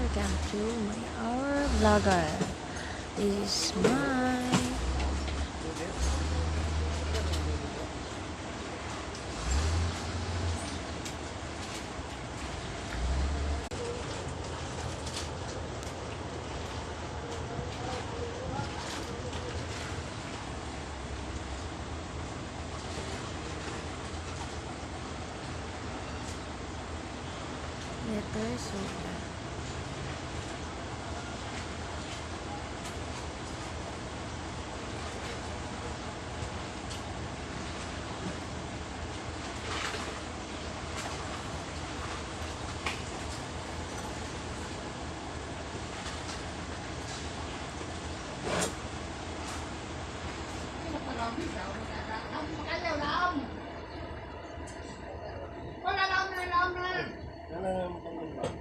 welcome to my our vlogger. This is my letter soda.